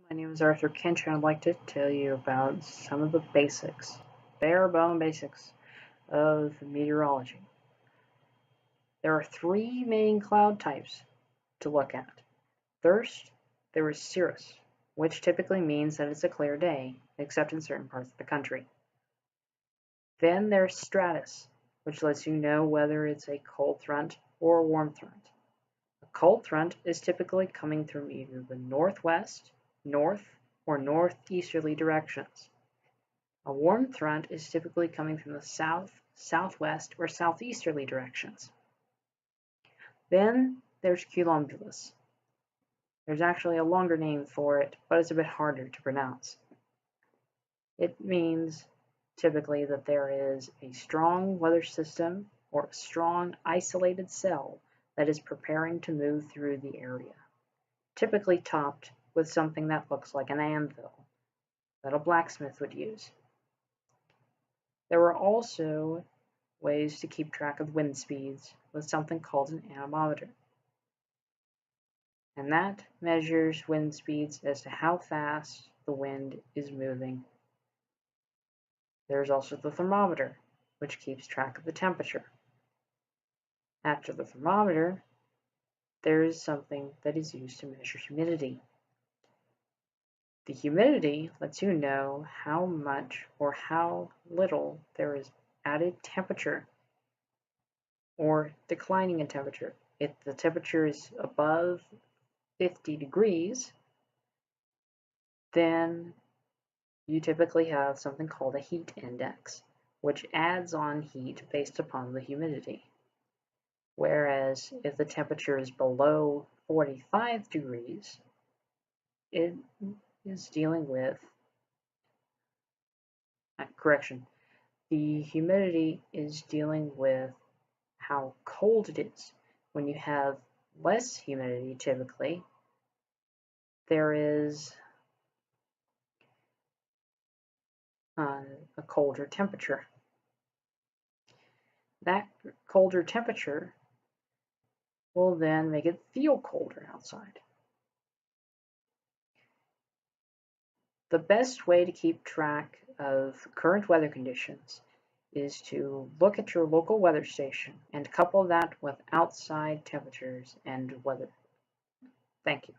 My name is Arthur Kinch, and I'd like to tell you about some of the basics, bare bone basics, of meteorology. There are three main cloud types to look at. First, there is cirrus, which typically means that it's a clear day, except in certain parts of the country. Then there's stratus, which lets you know whether it's a cold front or a warm front. A cold front is typically coming from either the northwest, north, or northeasterly directions. A warm front is typically coming from the south, southwest, or southeasterly directions. Then there's cumulus. There's actually a longer name for it, but it's a bit harder to pronounce. It means typically that there is a strong weather system or a strong isolated cell that is preparing to move through the area, typically topped with something that looks like an anvil that a blacksmith would use. There are also ways to keep track of wind speeds with something called an anemometer, and that measures wind speeds as to how fast the wind is moving. There's also the thermometer, which keeps track of the temperature. After the thermometer, there is something that is used to measure humidity. The humidity lets you know how much or how little there is added temperature or declining in temperature. If the temperature is above 50 degrees, then you typically have something called a heat index, which adds on heat based upon the humidity. Whereas if the temperature is below 45 degrees, it is dealing with, correction, the humidity is dealing with how cold it is. When you have less humidity, typically, there is a colder temperature. That colder temperature will then make it feel colder outside. The best way to keep track of current weather conditions is to look at your local weather station and couple that with outside temperatures and weather. Thank you.